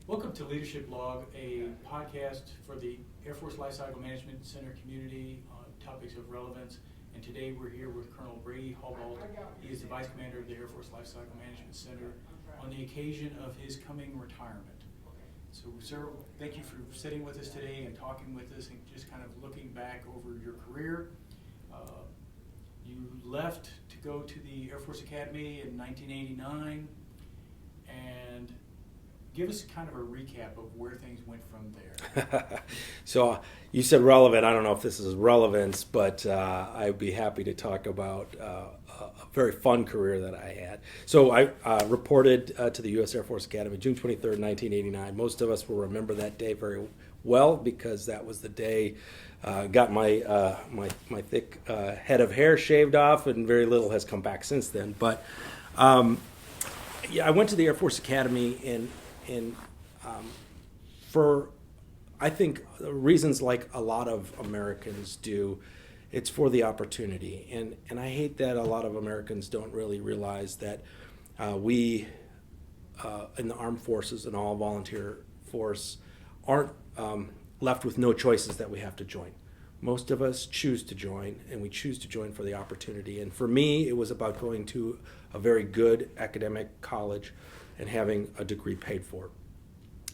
Welcome to Leadership Log, a podcast for the Air Force Lifecycle Management Center community on topics of relevance. And today we're here with Colonel Brady Hauboldt. He is the Vice Commander of the Air Force Lifecycle Management Center on the occasion of his coming retirement. So, sir, thank you for sitting with us today and talking with us and just kind of looking back over your career. You left to go to the Air Force Academy in 1989, and give us kind of a recap of where things went from there. So you said relevant. I don't know if this is relevance, but I'd be happy to talk about a very fun career that I had. So I reported to the U.S. Air Force Academy June 23rd, 1989. Most of us will remember that day very well because that was the day got my my thick head of hair shaved off, and very little has come back since then. But yeah, I went to the Air Force Academy and for, I think, reasons like a lot of Americans do, it's for the opportunity. And I hate that a lot of Americans don't really realize that we in the armed forces and all volunteer force aren't left with no choices that we have to join. Most of us choose to join, and we choose to join for the opportunity. And for me, it was about going to a very good academic college and having a degree paid for.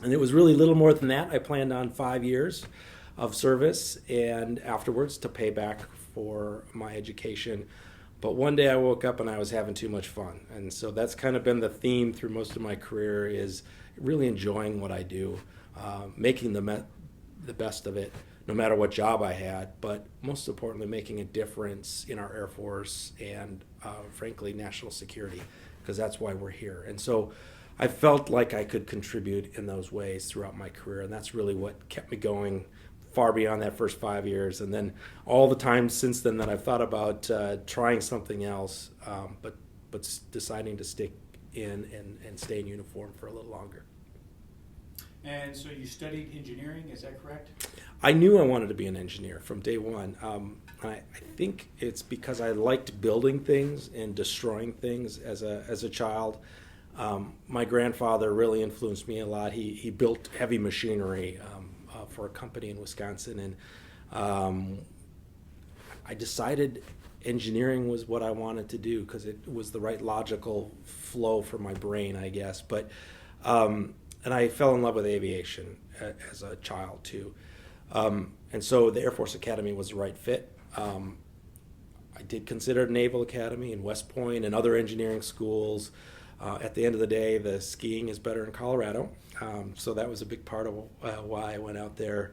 And it was really little more than that. I planned on 5 years of service and afterwards to pay back for my education. But one day I woke up and I was having too much fun. And so that's kind of been the theme through most of my career, is really enjoying what I do, making the best of it, no matter what job I had, but most importantly, making a difference in our Air Force and, frankly, national security, because that's why we're here. And so I felt like I could contribute in those ways throughout my career, and that's really what kept me going far beyond that first 5 years. And then all the time since then that I've thought about trying something else, but deciding to stick in and stay in uniform for a little longer. And so you studied engineering, is that correct? I knew I wanted to be an engineer from day one. I think it's because I liked building things and destroying things as a child. My grandfather really influenced me a lot. He built heavy machinery for a company in Wisconsin, and I decided engineering was what I wanted to do because it was the right logical flow for my brain, I guess. But and I fell in love with aviation as a child too. And so the Air Force Academy was the right fit. I did consider Naval Academy and West Point and other engineering schools. At the end of the day, the skiing is better in Colorado. So that was a big part of why I went out there.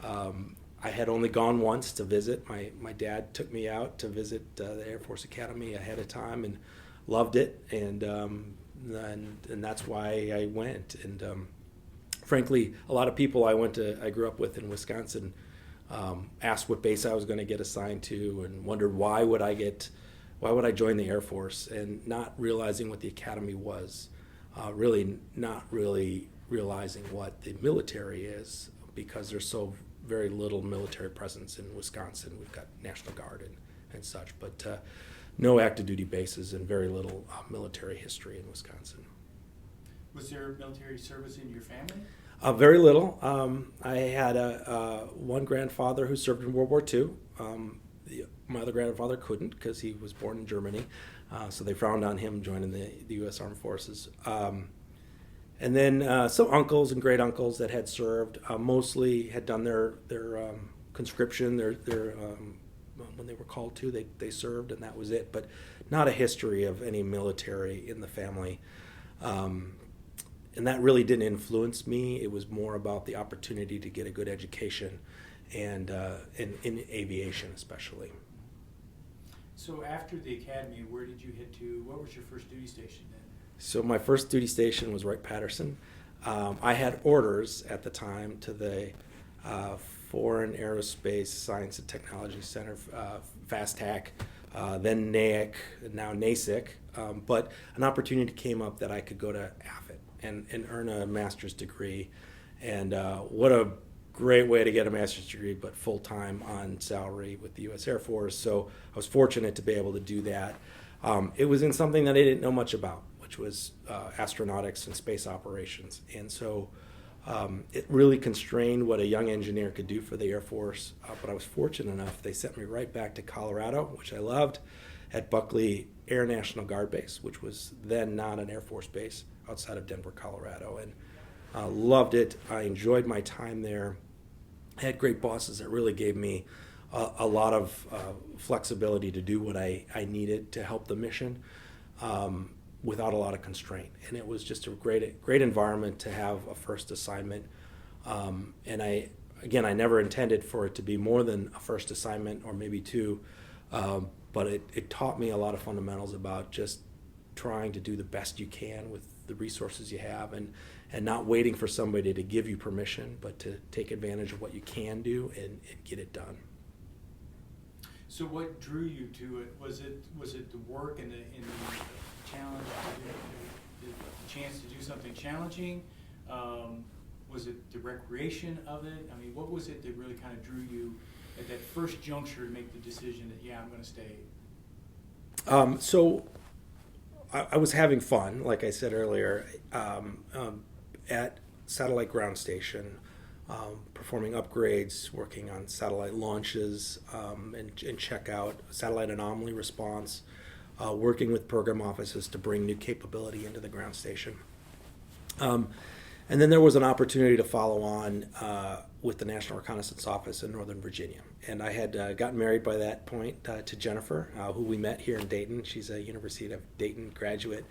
I had only gone once to visit. My dad took me out to visit the Air Force Academy ahead of time and loved it. And that's why I went. And frankly, a lot of people I grew up with in Wisconsin asked what base I was going to get assigned to, and wondered why would I join the Air Force, and not realizing what the academy was, really not really realizing what the military is, because there's so very little military presence in Wisconsin. We've got National Guard and such, but no active duty bases and very little military history in Wisconsin. Was there military service in your family? Very little. I had one grandfather who served in World War II. My other grandfather couldn't because he was born in Germany, so they frowned on him joining the U.S. Armed Forces. And then some uncles and great uncles that had served, mostly had done their conscription, their when they were called to, they served, and that was it. But not a history of any military in the family. And that really didn't influence me. It was more about the opportunity to get a good education, and in aviation especially. So after the academy, where did you head to? What was your first duty station then? So my first duty station was Wright-Patterson. I had orders at the time to the Foreign Aerospace Science and Technology Center, FASTAC, then NAIC, now NASIC. But an opportunity came up that I could go to AFIT and earn a master's degree. And what a great way to get a master's degree, but full-time on salary with the U.S. Air Force. So I was fortunate to be able to do that. It was in something that I didn't know much about, which was astronautics and space operations. And so It really constrained what a young engineer could do for the Air Force, but I was fortunate enough. They sent me right back to Colorado, which I loved, at Buckley Air National Guard Base, which was then not an Air Force base outside of Denver, Colorado, and loved it. I enjoyed my time there. I had great bosses that really gave me a lot of flexibility to do what I needed to help the mission without a lot of constraint. And it was just a great environment to have a first assignment. And I never intended for it to be more than a first assignment or maybe two, but it taught me a lot of fundamentals about just trying to do the best you can with the resources you have, and not waiting for somebody to give you permission, but to take advantage of what you can do and get it done. So what drew you to it? Was it the work and the challenge, the chance to do something challenging? Was it the recreation of it? I mean, what was it that really kind of drew you at that first juncture to make the decision that, yeah, I'm going to stay? So I was having fun, like I said earlier, at Satellite Ground Station, performing upgrades, working on satellite launches and checkout, satellite anomaly response, working with program offices to bring new capability into the ground station. And then there was an opportunity to follow on with the National Reconnaissance Office in Northern Virginia. And I had gotten married by that point to Jennifer, who we met here in Dayton. She's a University of Dayton graduate.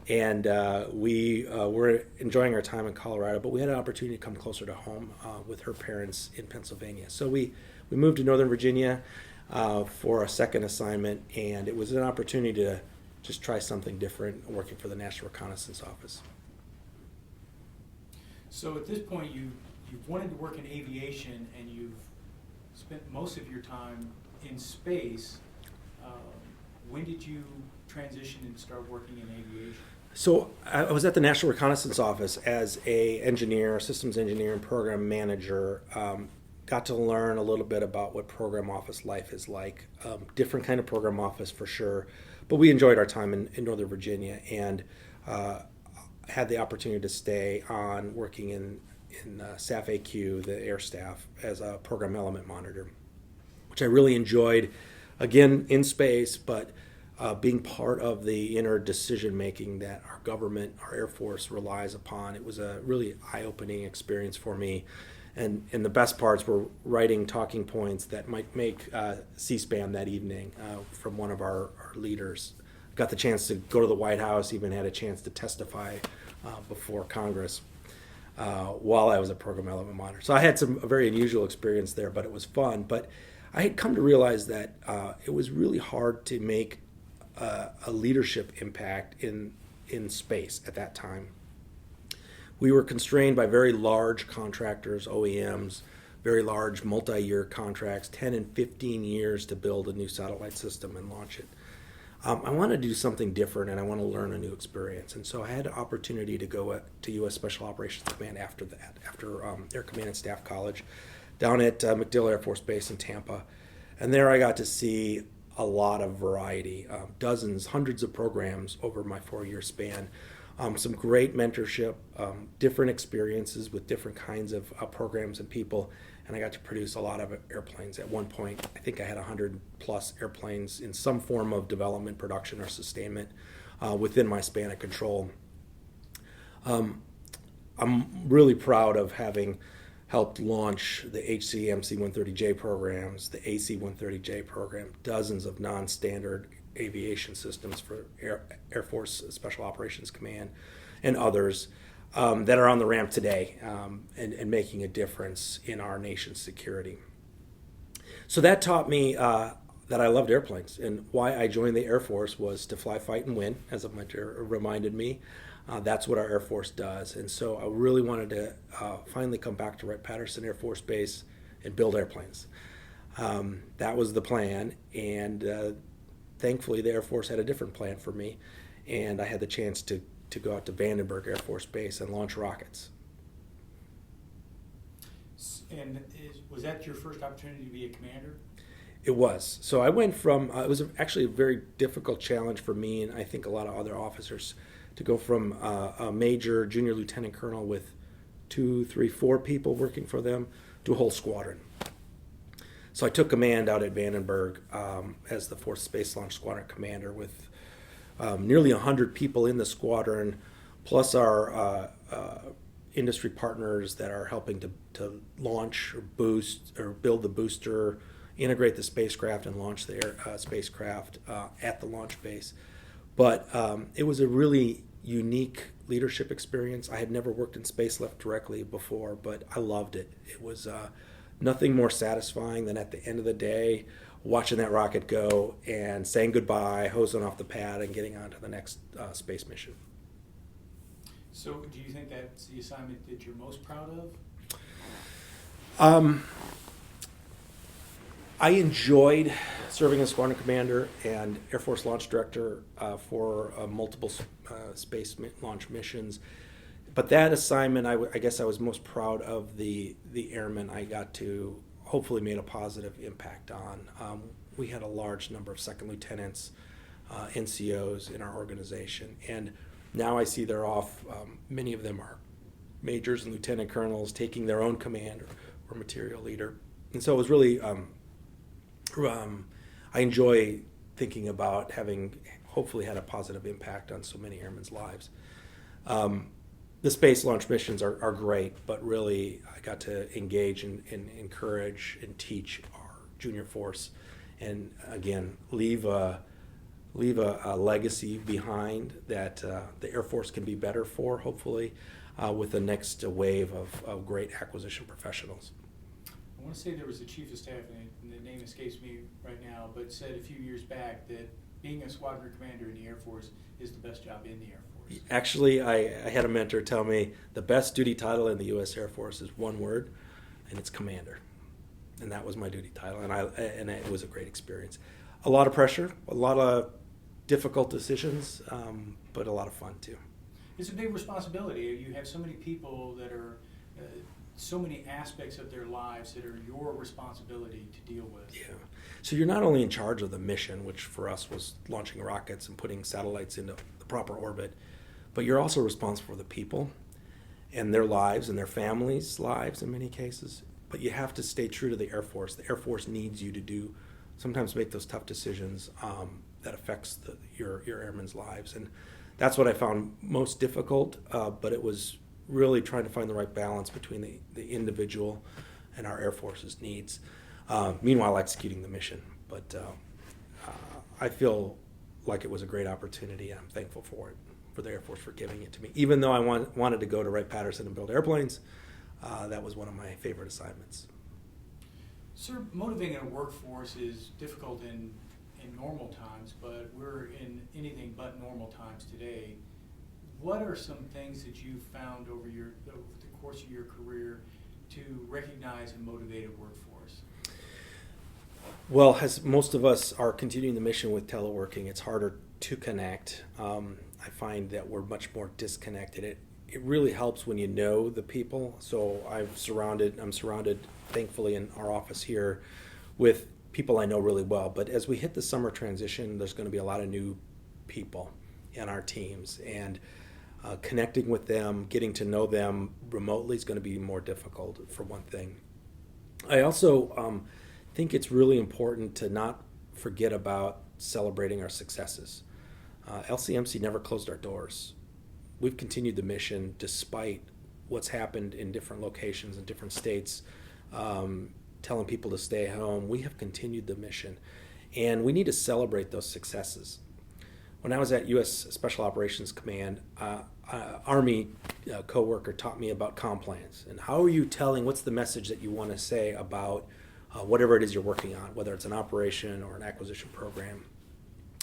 And we were enjoying our time in Colorado, but we had an opportunity to come closer to home with her parents in Pennsylvania. So we moved to Northern Virginia for a second assignment, and it was an opportunity to just try something different working for the National Reconnaissance Office. So at this point, you've wanted to work in aviation, and you've spent most of your time in space. When did you transition and start working in aviation? So I was at the National Reconnaissance Office as a engineer, systems engineer, and program manager. Got to learn a little bit about what program office life is like. Different kind of program office for sure, but we enjoyed our time in Northern Virginia, and had the opportunity to stay on working in SAF AQ, the air staff, as a program element monitor, which I really enjoyed. Again, in space, but being part of the inner decision making that our government, our Air Force relies upon. It was a really eye-opening experience for me. And the best parts were writing talking points that might make C-SPAN that evening from one of our leaders. Got the chance to go to the White House, even had a chance to testify before Congress while I was a program element monitor. So I had a very unusual experience there, but it was fun. But I had come to realize that it was really hard to make a leadership impact in space at that time. We were constrained by very large contractors, OEMs, very large multi-year contracts, 10 and 15 years to build a new satellite system and launch it. I want to do something different, and I want to learn a new experience. And so I had an opportunity to go to U.S. Special Operations Command after that, after Air Command and Staff College, down at MacDill Air Force Base in Tampa. And there I got to see a lot of variety, dozens, hundreds of programs over my 4-year span. Some great mentorship, different experiences with different kinds of programs and people, and I got to produce a lot of airplanes. At one point, I think I had 100 plus airplanes in some form of development, production, or sustainment within my span of control. I'm really proud of having helped launch the HCMC 130J programs, the AC 130J program, dozens of non-standard aviation systems for Air Force Special Operations Command and others that are on the ramp today and making a difference in our nation's security. So that taught me that I loved airplanes, and why I joined the Air Force was to fly, fight, and win, as a mentor reminded me. That's what our Air Force does. And so I really wanted to finally come back to Wright-Patterson Air Force Base and build airplanes. That was the plan, and thankfully the Air Force had a different plan for me, and I had the chance to go out to Vandenberg Air Force Base and launch rockets. And was that your first opportunity to be a commander? It was. So I went from, it was actually a very difficult challenge for me, and I think a lot of other officers, to go from a major junior lieutenant colonel with 2, 3, 4 people working for them to a whole squadron. So I took command out at Vandenberg as the 4th Space Launch Squadron commander with nearly 100 people in the squadron, plus our industry partners that are helping to launch or boost or build the booster, integrate the spacecraft, and launch the spacecraft at the launch base. But it was a really unique leadership experience. I had never worked in space lift directly before, but I loved it. It was nothing more satisfying than at the end of the day watching that rocket go and saying goodbye, hosing off the pad, and getting on to the next space mission. So do you think that's the assignment that you're most proud of? I enjoyed serving as squadron commander and Air Force launch director for multiple space launch missions. But that assignment, I guess I was most proud of the airmen I got to hopefully made a positive impact on. We had a large number of second lieutenants, NCOs in our organization, and now I see they're off. Many of them are majors and lieutenant colonels taking their own command or material leader. And so it was really, I enjoy thinking about having hopefully had a positive impact on so many airmen's lives. The space launch missions are great, but really I got to engage and encourage and teach our junior force, and again leave a legacy behind that the Air Force can be better for, hopefully, with the next wave of great acquisition professionals. I want to say there was a chief of staff, and the name escapes me right now, but said a few years back that being a squadron commander in the Air Force is the best job in the Air Force. Actually, I had a mentor tell me the best duty title in the U.S. Air Force is one word, and it's commander. And that was my duty title, and it was a great experience. A lot of pressure, a lot of difficult decisions, but a lot of fun too. It's a big responsibility. You have so many people that are, so many aspects of their lives that are your responsibility to deal with. Yeah. So you're not only in charge of the mission, which for us was launching rockets and putting satellites into the proper orbit, but you're also responsible for the people and their lives and their families' lives in many cases. But you have to stay true to the Air Force. The Air Force needs you to sometimes make those tough decisions that affects your airmen's lives. And that's what I found most difficult, but it was really trying to find the right balance between the individual and our Air Force's needs, meanwhile executing the mission. But I feel like it was a great opportunity, and I'm thankful for it, for the Air Force for giving it to me. Even though I wanted to go to Wright-Patterson and build airplanes, that was one of my favorite assignments. Sir, motivating a workforce is difficult in normal times, but we're in anything but normal times today. What are some things that you've found over the course of your career to recognize and motivate a workforce? Well, as most of us are continuing the mission with teleworking, it's harder to connect. I find that we're much more disconnected. It really helps when you know the people. So I'm surrounded, thankfully, in our office here with people I know really well. But as we hit the summer transition, there's going to be a lot of new people in our teams, and connecting with them, getting to know them remotely is going to be more difficult, for one thing. I also think it's really important to not forget about celebrating our successes. LCMC never closed our doors. We've continued the mission despite what's happened in different locations in different states, telling people to stay home. We have continued the mission, and we need to celebrate those successes. When I was at U.S. Special Operations Command, Army coworker taught me about comm plans and how are you telling, what's the message that you want to say about whatever it is you're working on, whether it's an operation or an acquisition program.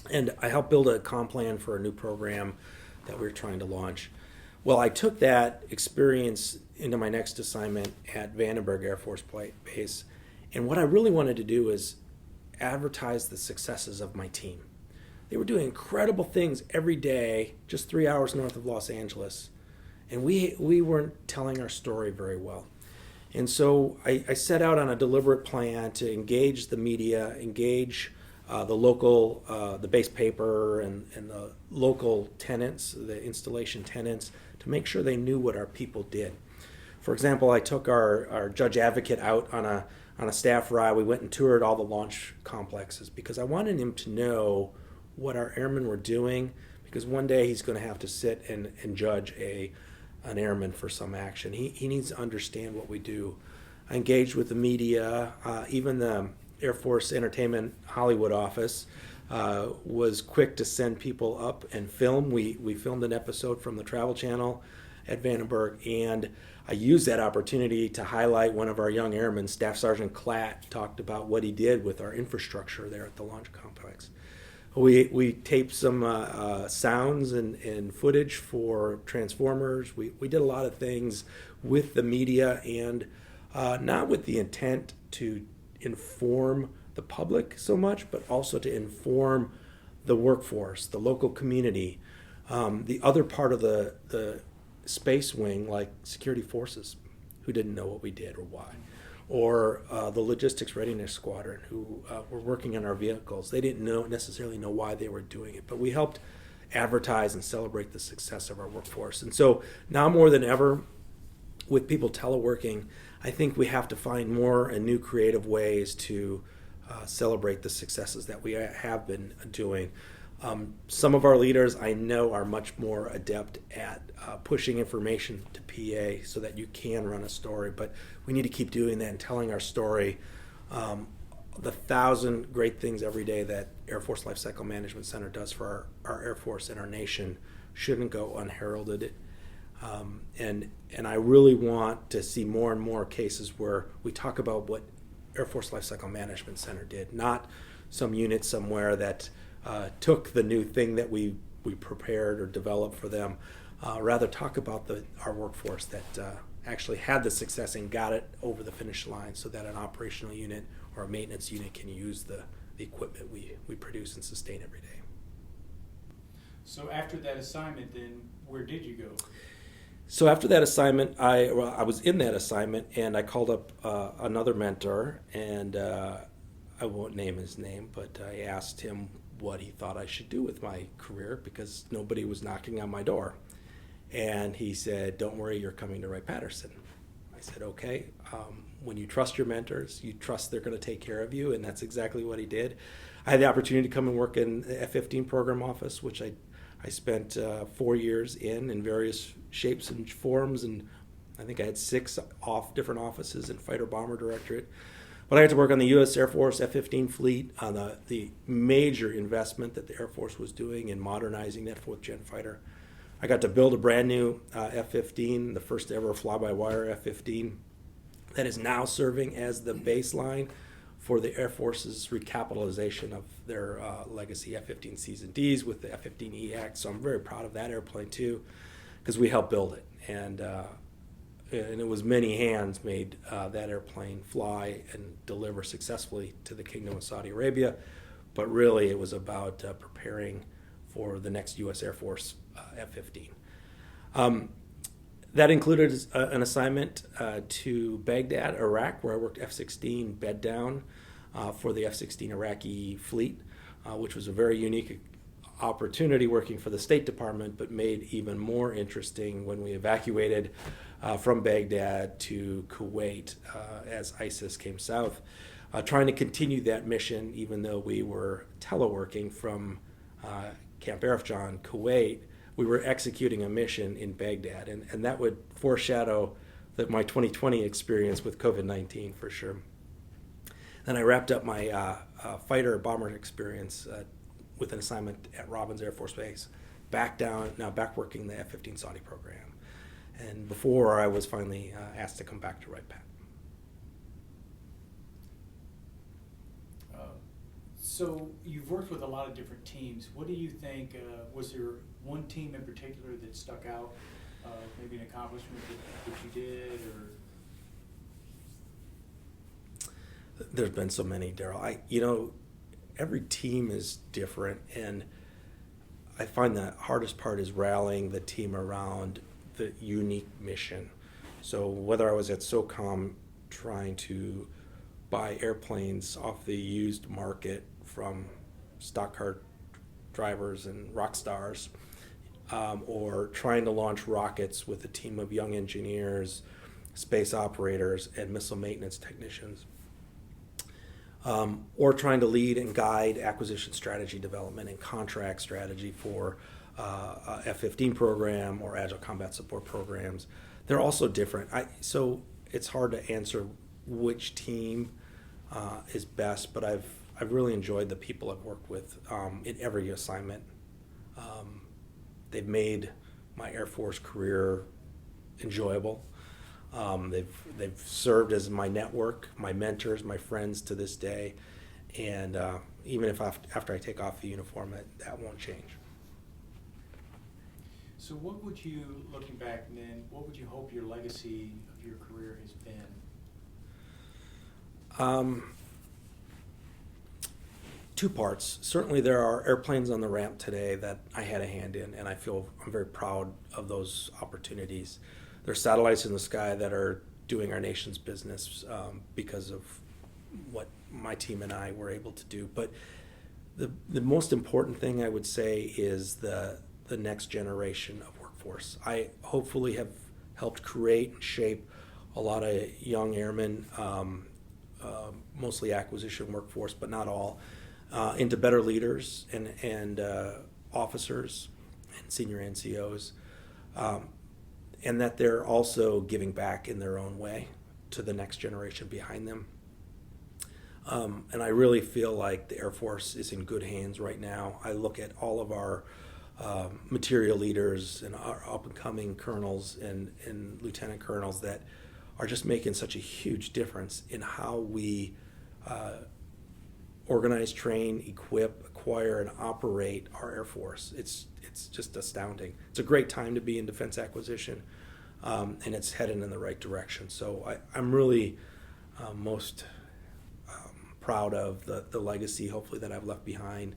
And I helped build a comm plan for a new program that we were trying to launch. Well, I took that experience into my next assignment at Vandenberg Air Force Base, and what I really wanted to do is advertise the successes of my team. They were doing incredible things every day, just 3 hours north of Los Angeles, and we weren't telling our story very well. And so I set out on a deliberate plan to engage the media, engage the local, the base paper and the local tenants, the installation tenants, to make sure they knew what our people did. For example, I took our judge advocate out on a staff ride. We went and toured all the launch complexes because I wanted him to know what our airmen were doing, because one day he's going to have to sit and judge an airman for some action. He needs to understand what we do. I engaged with the media, even the Air Force Entertainment Hollywood office was quick to send people up and film. We filmed an episode from the Travel Channel at Vandenberg, and I used that opportunity to highlight one of our young airmen. Staff Sergeant Klatt talked about what he did with our infrastructure there at the launch complex. We taped some sounds and footage for transformers. We did a lot of things with the media, and not with the intent to inform the public so much, but also to inform the workforce, the local community, the other part of the space wing, like security forces, who didn't know what we did or why, or the logistics readiness squadron, who were working on our vehicles. They didn't necessarily know why they were doing it, but we helped advertise and celebrate the success of our workforce. And so now more than ever, with people teleworking, I think we have to find more and new creative ways to celebrate the successes that we have been doing. Some of our leaders I know are much more adept at pushing information to PA so that you can run a story, but we need to keep doing that and telling our story. The 1,000 great things every day that Air Force Lifecycle Management Center does for our Air Force and our nation shouldn't go unheralded. And I really want to see more and more cases where we talk about what Air Force Lifecycle Management Center did, not some unit somewhere that took the new thing that we prepared or developed for them. Rather talk about our workforce that actually had the success and got it over the finish line so that an operational unit or a maintenance unit can use the equipment we produce and sustain every day. So after that assignment, then where did you go? So after that assignment, I was in that assignment, and I called up another mentor, and I won't name his name, but I asked him what he thought I should do with my career because nobody was knocking on my door. And he said, "Don't worry, you're coming to Wright-Patterson." I said, "Okay." When you trust your mentors, you trust they're going to take care of you, and that's exactly what he did. I had the opportunity to come and work in the F-15 program office, which I spent 4 years in various shapes and forms, and I think I had 6 different offices in Fighter Bomber Directorate. But I had to work on the U.S. Air Force F-15 fleet, on the major investment that the Air Force was doing in modernizing that 4th-gen fighter. I got to build a brand new F-15, the first ever fly-by-wire F-15, that is now serving as the baseline for the Air Force's recapitalization of their legacy F-15Cs and Ds with the F-15E Act. So I'm very proud of that airplane too, because we helped build it. And it was many hands made that airplane fly and deliver successfully to the Kingdom of Saudi Arabia. But really it was about preparing for the next U.S. Air Force F-15. That included an assignment to Baghdad, Iraq, where I worked F-16 bed down for the F-16 Iraqi fleet, which was a very unique opportunity working for the State Department, but made even more interesting when we evacuated from Baghdad to Kuwait as ISIS came south, trying to continue that mission even though we were teleworking from Camp Arifjan, Kuwait. We were executing a mission in Baghdad, and that would foreshadow my 2020 experience with COVID-19 for sure. Then I wrapped up my fighter bomber experience with an assignment at Robbins Air Force Base, back working the F-15 Saudi program. And before I was finally asked to come back to Wright-Patt. So you've worked with a lot of different teams. What do you think, was there one team in particular that stuck out, maybe an accomplishment that you did, or? There's been so many, Daryl. Every team is different, and I find the hardest part is rallying the team around the unique mission. So whether I was at SOCOM trying to buy airplanes off the used market from stock car drivers and rock stars, or trying to launch rockets with a team of young engineers space operators, and missile maintenance technicians. Or trying to lead and guide acquisition strategy development and contract strategy for F-15 program or Agile Combat Support programs. They're also different. So it's hard to answer which team is best, but I've really enjoyed the people I've worked with in every assignment. They've made my Air Force career enjoyable. They've served as my network, my mentors, my friends to this day, and even if after I take off the uniform, that won't change. So what would you, looking back then, what would you hope your legacy of your career has been? Two parts. Certainly there are airplanes on the ramp today that I had a hand in, and I'm very proud of those opportunities. There are satellites in the sky that are doing our nation's business because of what my team and I were able to do. But the most important thing I would say is the next generation of workforce. I hopefully have helped create and shape a lot of young airmen, mostly acquisition workforce, but not all, into better leaders and officers and senior NCOs. And that they're also giving back in their own way to the next generation behind them. And I really feel like the Air Force is in good hands right now. I look at all of our material leaders and our up-and-coming colonels and lieutenant colonels that are just making such a huge difference in how we organize, train, equip, acquire, and operate our Air Force. It's just astounding. It's a great time to be in defense acquisition, and it's heading in the right direction. So I'm really most proud of the legacy, hopefully, that I've left behind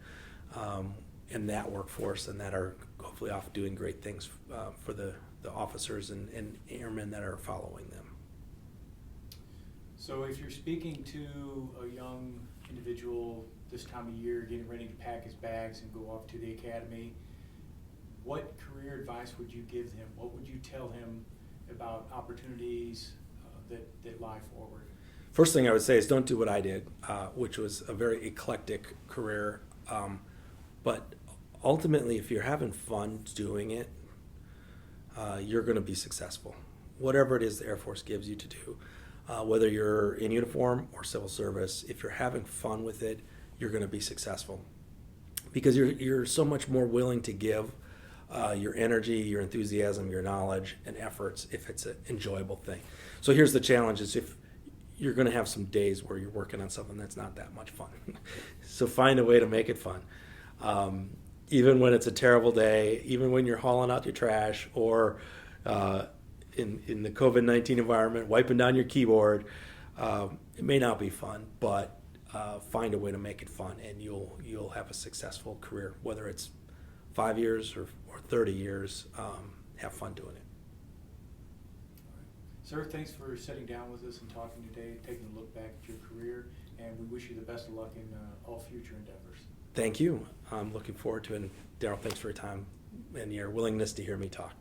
in that workforce, and that are hopefully off doing great things for the officers and airmen that are following them. So if you're speaking to a young individual this time of year, getting ready to pack his bags and go off to the academy, what career advice would you give him? What would you tell him about opportunities that lie forward? First thing I would say is don't do what I did, which was a very eclectic career. But ultimately, if you're having fun doing it, you're going to be successful. Whatever it is the Air Force gives you to do, whether you're in uniform or civil service, if you're having fun with it, you're going to be successful. Because you're so much more willing to give your energy, your enthusiasm, your knowledge, and efforts if it's an enjoyable thing. So here's the challenge: is if you're going to have some days where you're working on something that's not that much fun. So find a way to make it fun. Even when it's a terrible day, even when you're hauling out your trash, or in the COVID-19 environment, wiping down your keyboard, it may not be fun, but find a way to make it fun, and you'll have a successful career, whether it's 5 years or 30 years. Have fun doing it. Sir, thanks for sitting down with us and talking today, taking a look back at your career, and we wish you the best of luck in all future endeavors. Thank you. I'm looking forward to it. And Darryl, thanks for your time and your willingness to hear me talk.